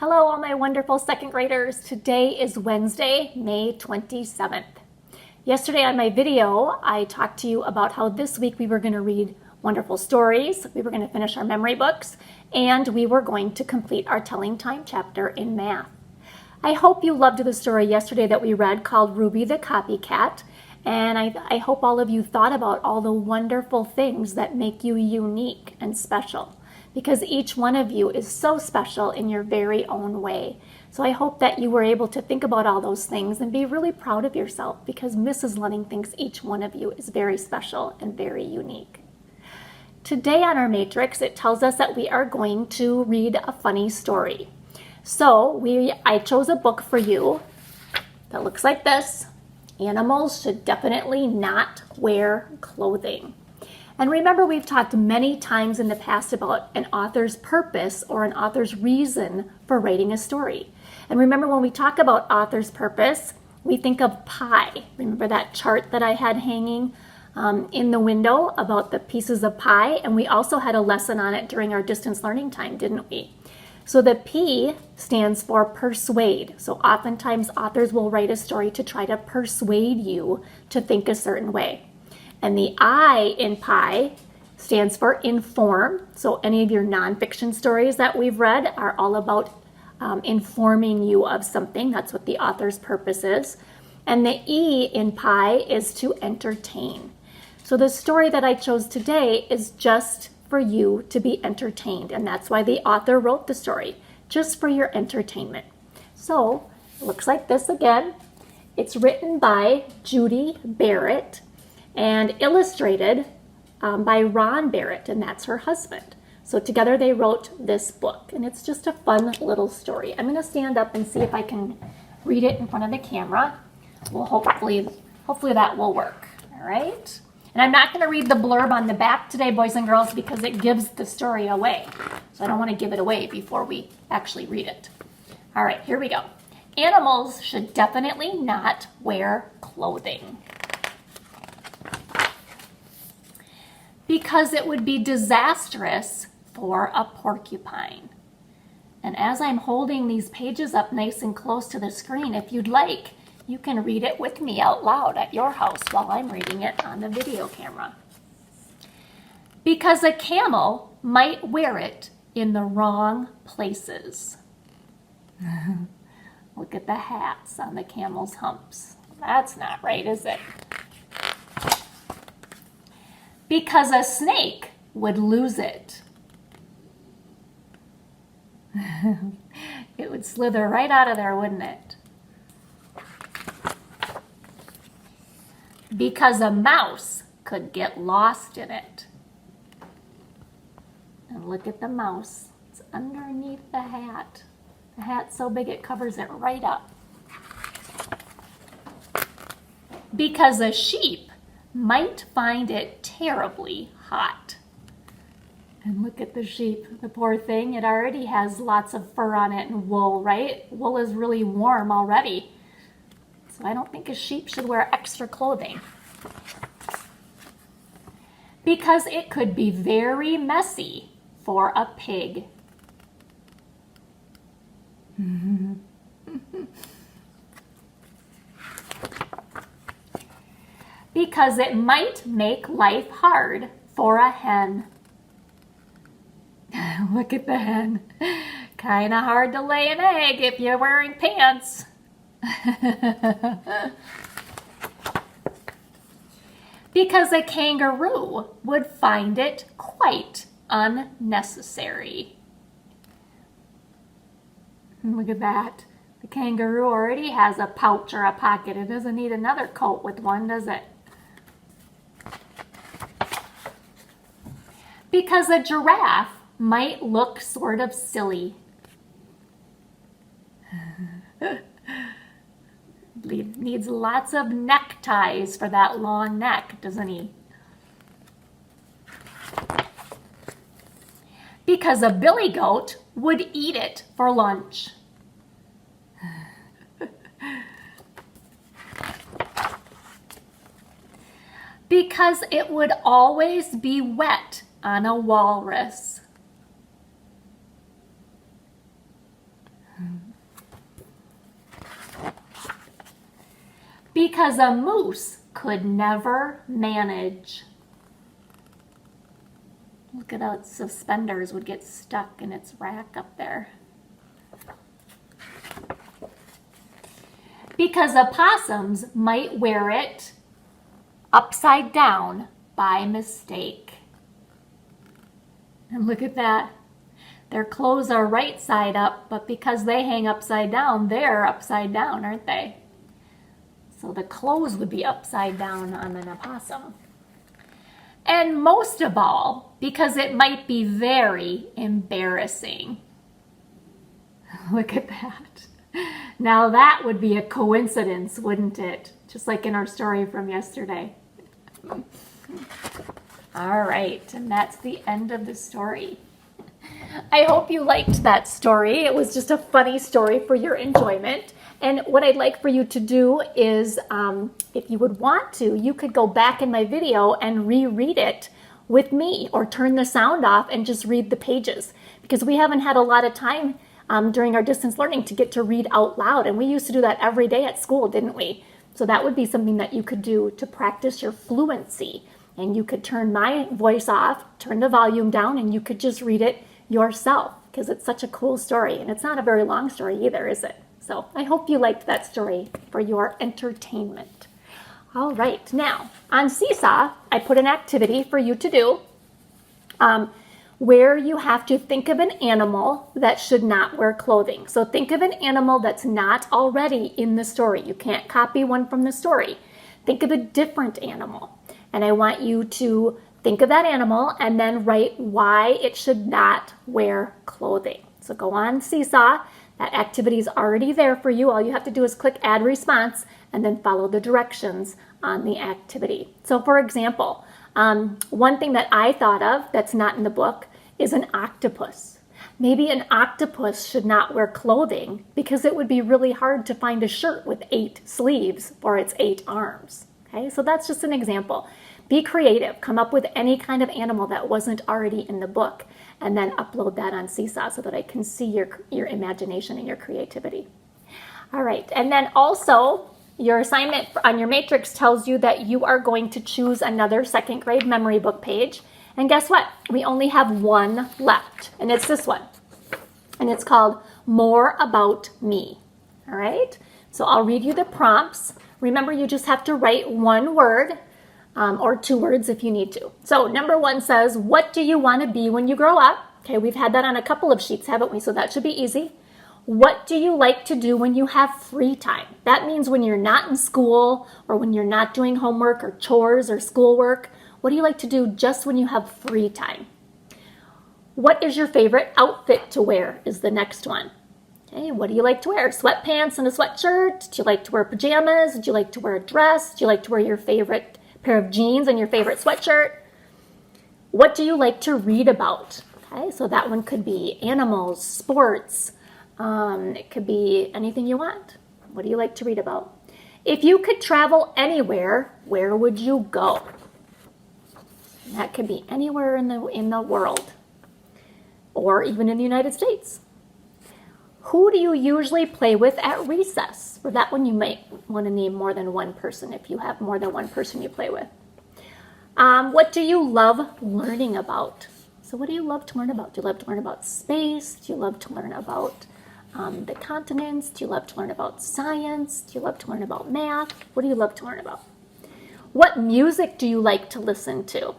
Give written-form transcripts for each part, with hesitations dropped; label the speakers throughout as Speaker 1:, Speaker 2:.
Speaker 1: Hello, all my wonderful second graders. Today is Wednesday, May 27th. Yesterday on my video, I talked to you about how this week we were going to read wonderful stories, we were going to finish our memory books, and we were going to complete our telling time chapter in math. I hope you loved the story yesterday that we read called Ruby the Copycat, and I hope all of you thought about all the wonderful things that make you unique and special, because each one of you is so special in your very own way. So I hope that you were able to think about all those things and be really proud of yourself, because Mrs. Lunning thinks each one of you is very special and very unique. Today on our matrix, it tells us that we are going to read a funny story. So I chose a book for you that looks like this. Animals should definitely not wear clothing. And remember, we've talked many times in the past about an author's purpose or an author's reason for writing a story. And remember, when we talk about author's purpose, we think of pie. Remember that chart that I had hanging in the window about the pieces of pie? And we also had a lesson on it during our distance learning time, didn't we? So the P stands for persuade. So oftentimes authors will write a story to try to persuade you to think a certain way. And the I in pie stands for inform. So any of your nonfiction stories that we've read are all about informing you of something. That's what the author's purpose is. And the E in pie is to entertain. So the story that I chose today is just for you to be entertained. And that's why the author wrote the story, just for your entertainment. So it looks like this again. It's written by Judy Barrett and illustrated by Ron Barrett, and that's her husband. So together they wrote this book, and it's just a fun little story. I'm going to stand up and see if I can read it in front of the camera. Well, hopefully that will work. All right. And I'm not going to read the blurb on the back today, boys and girls, because it gives the story away. So I don't want to give it away before we actually read it. All right, here we go. Animals should definitely not wear clothing, because it would be disastrous for a porcupine. And as I'm holding these pages up nice and close to the screen, if you'd like, you can read it with me out loud at your house while I'm reading it on the video camera. Because a camel might wear it in the wrong places. Look at the hats on the camel's humps. That's not right, is it? Because a snake would lose it. It would slither right out of there, wouldn't it? Because a mouse could get lost in it. And look at the mouse. It's underneath the hat. The hat's so big it covers it right up. Because a sheep might find it terribly hot. And look at the sheep, the poor thing. It already has lots of fur on it and wool, right? Wool is really warm already. So I don't think a sheep should wear extra clothing. Because it could be very messy for a pig. Because it might make life hard for a hen. Look at the hen. Kind of hard to lay an egg if you're wearing pants. Because a kangaroo would find it quite unnecessary. Look at that. The kangaroo already has a pouch or a pocket. It doesn't need another coat with one, does it? Because a giraffe might look sort of silly. Needs lots of neckties for that long neck, doesn't he? Because a billy goat would eat it for lunch. Because it would always be wet on a walrus. Because a moose could never manage. Look at how its suspenders would get stuck in its rack up there. Because opossums might wear it upside down by mistake. And look at that. Their clothes are right side up, but because they hang upside down, they're upside down, aren't they? So the clothes would be upside down on an opossum. And most of all, because it might be very embarrassing. Look at that. Now that would be a coincidence, wouldn't it? Just like in our story from yesterday. All right, and that's the end of the story. I hope you liked that story. It was just a funny story for your enjoyment. And what I'd like for you to do is, if you would want to, you could go back in my video and reread it with me, or turn the sound off and just read the pages, because we haven't had a lot of time during our distance learning to get to read out loud. And we used to do that every day at school, didn't we? So that would be something that you could do to practice your fluency. And you could turn my voice off, turn the volume down, and you could just read it yourself, because it's such a cool story. And it's not a very long story either, is it? So I hope you liked that story for your entertainment. All right, now on Seesaw, I put an activity for you to do where you have to think of an animal that should not wear clothing. So think of an animal that's not already in the story. You can't copy one from the story. Think of a different animal. And I want you to think of that animal and then write why it should not wear clothing. So go on Seesaw. That activity is already there for you. All you have to do is click Add Response and then follow the directions on the activity. So for example, one thing that I thought of that's not in the book is an octopus. Maybe an octopus should not wear clothing because it would be really hard to find a shirt with 8 sleeves for its 8 arms. Okay, so that's just an example. Be creative. Come up with any kind of animal that wasn't already in the book, and then upload that on Seesaw so that I can see your imagination and your creativity. All right, and then also your assignment on your matrix tells you that you are going to choose another 2nd grade memory book page. And guess what? We only have one left, and it's this one. And it's called More About Me. All right, so I'll read you the prompts. Remember, you just have to write one word or 2 words if you need to. So number 1 says, what do you want to be when you grow up? Okay, we've had that on a couple of sheets, haven't we? So that should be easy. What do you like to do when you have free time? That means when you're not in school, or when you're not doing homework or chores or schoolwork. What do you like to do just when you have free time? What is your favorite outfit to wear is the next one. Okay, what do you like to wear? Sweatpants and a sweatshirt? Do you like to wear pajamas? Do you like to wear a dress? Do you like to wear your favorite pair of jeans and your favorite sweatshirt? What do you like to read about? Okay, so that one could be animals, sports. It could be anything you want. What do you like to read about? If you could travel anywhere, where would you go? That could be anywhere in the world, or even in the United States. Who do you usually play with at recess? For that one, you might want to name more than one person if you have more than one person you play with. What do you love learning about? So what do you love to learn about? Do you love to learn about space? Do you love to learn about the continents? Do you love to learn about science? Do you love to learn about math? What do you love to learn about? What music do you like to listen to?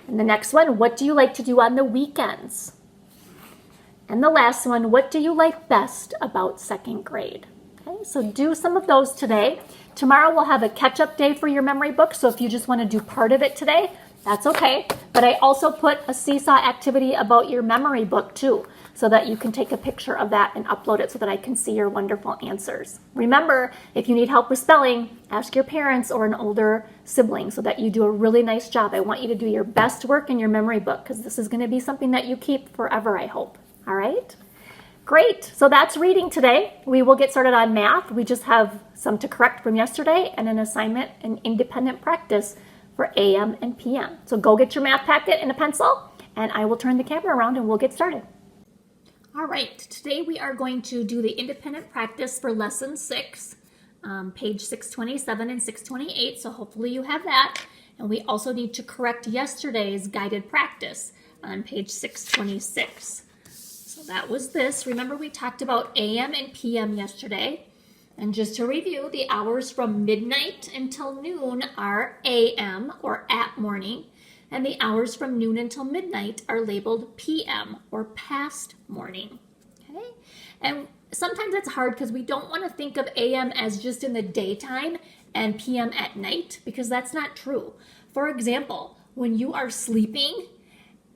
Speaker 1: And the next one, what do you like to do on the weekends? And the last one, what do you like best about 2nd grade? Okay, so do some of those today. Tomorrow we'll have a catch-up day for your memory book, so if you just want to do part of it today, that's okay. But I also put a Seesaw activity about your memory book too, so that you can take a picture of that and upload it so that I can see your wonderful answers. Remember, if you need help with spelling, ask your parents or an older sibling so that you do a really nice job. I want you to do your best work in your memory book, because this is going to be something that you keep forever, I hope. All right? Great. So that's reading today. We will get started on math. We just have some to correct from yesterday and an assignment and independent practice for AM and PM. So go get your math packet and a pencil, and I will turn the camera around and we'll get started. All right, today we are going to do the independent practice for lesson 6. page 627 and 628, so hopefully you have that. And we also need to correct yesterday's guided practice on page 626. So that was this. Remember we talked about AM and PM yesterday. And just to review, the hours from midnight until noon are AM, or at morning, and the hours from noon until midnight are labeled PM, or past morning. Okay? And sometimes it's hard because we don't want to think of AM as just in the daytime and PM at night, because that's not true. For example, when you are sleeping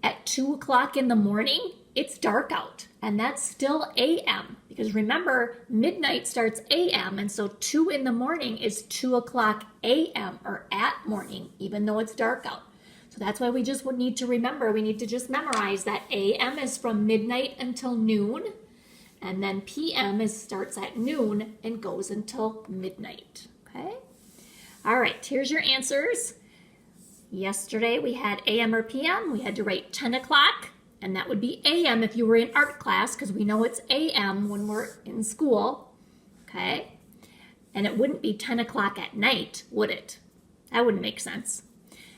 Speaker 1: at 2 o'clock in the morning, it's dark out, and that's still AM, because remember, midnight starts AM, and so 2 in the morning is 2 o'clock AM, or at morning, even though it's dark out. So that's why we just would need to remember, we need to just memorize that AM is from midnight until noon, and then PM starts at noon and goes until midnight, okay? All right, here's your answers. Yesterday we had AM or PM. We had to write 10 o'clock, and that would be AM if you were in art class, because we know it's AM when we're in school, okay? And it wouldn't be 10 o'clock at night, would it? That wouldn't make sense.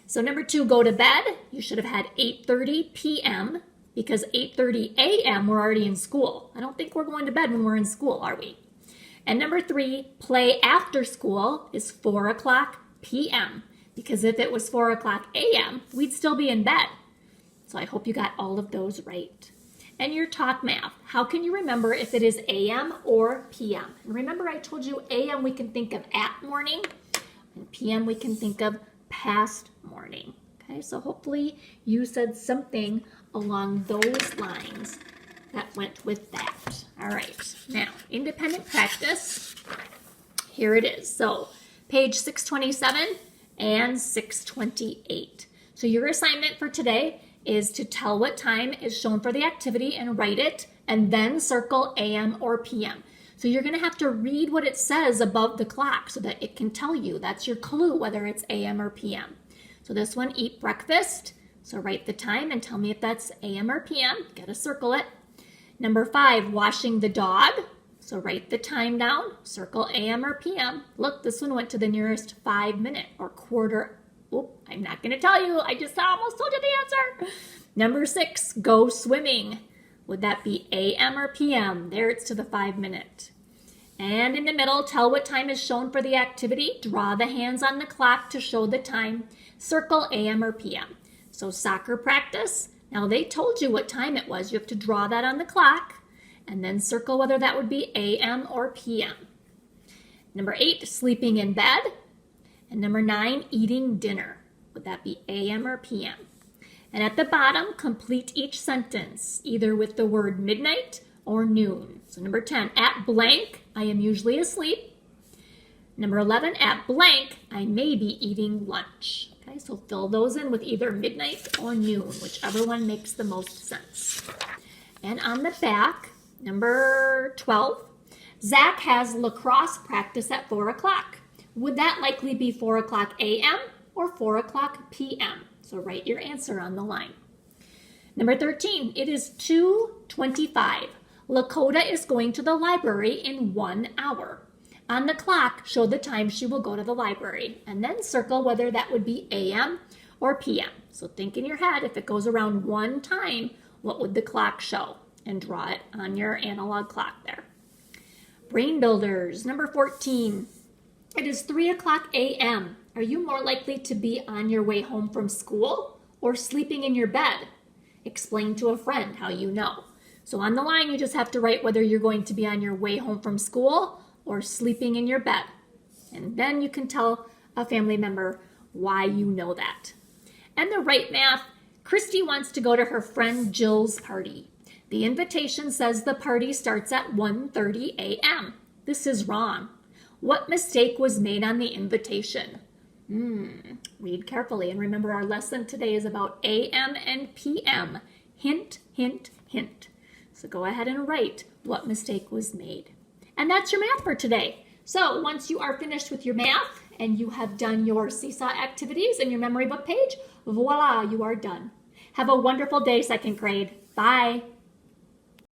Speaker 1: So number 2, go to bed. You should have had 8:30 PM, because 8:30 AM we're already in school. I don't think we're going to bed when we're in school, are we? And number 3, play after school is 4 o'clock PM, because if it was 4 o'clock AM, we'd still be in bed. So I hope you got all of those right. And your talk math, how can you remember if it is AM or PM? And remember I told you AM we can think of at morning, and PM we can think of past morning. Okay, so hopefully you said something along those lines that went with that. All right, now independent practice, here it is. So page 627 and 628. So your assignment for today is to tell what time is shown for the activity and write it, and then circle AM or PM. So you're going to have to read what it says above the clock so that it can tell you. That's your clue whether it's AM or PM. So this one, eat breakfast. So write the time and tell me if that's AM or PM. Got to circle it. Number 5, washing the dog. So write the time down, circle AM or PM. Look, this one went to the nearest 5-minute or quarter. Oop, I'm not going to tell you. I just almost told you the answer. Number 6, go swimming. Would that be AM or PM? There it's to the 5-minute. And in the middle, tell what time is shown for the activity. Draw the hands on the clock to show the time. Circle AM or PM. So soccer practice. Now they told you what time it was. You have to draw that on the clock and then circle whether that would be AM or PM. Number 8, sleeping in bed. And number 9, eating dinner. Would that be AM or PM? And at the bottom, complete each sentence, either with the word midnight or noon. So number 10, at blank, I am usually asleep. Number 11, at blank, I may be eating lunch. Okay, so fill those in with either midnight or noon, whichever one makes the most sense. And on the back, number 12, Zach has lacrosse practice at 4 o'clock. Would that likely be 4 o'clock AM or 4 o'clock PM? So write your answer on the line. Number 13, it is 2:25. Lakota is going to the library in 1 hour. On the clock, show the time she will go to the library, and then circle whether that would be AM or PM. So think in your head, if it goes around 1 time, what would the clock show? And draw it on your analog clock there. Brain builders, number 14. It is 3 o'clock AM. Are you more likely to be on your way home from school or sleeping in your bed? Explain to a friend how you know. So on the line, you just have to write whether you're going to be on your way home from school or sleeping in your bed. And then you can tell a family member why you know that. And the right math, Christy wants to go to her friend Jill's party. The invitation says the party starts at 1:30 a.m. This is wrong. What mistake was made on the invitation? Read carefully, and remember our lesson today is about AM and PM. Hint, hint, hint. So go ahead and write what mistake was made. And that's your math for today. So once you are finished with your math and you have done your seesaw activities and your memory book page, voila, you are done. Have a wonderful day, second grade. Bye.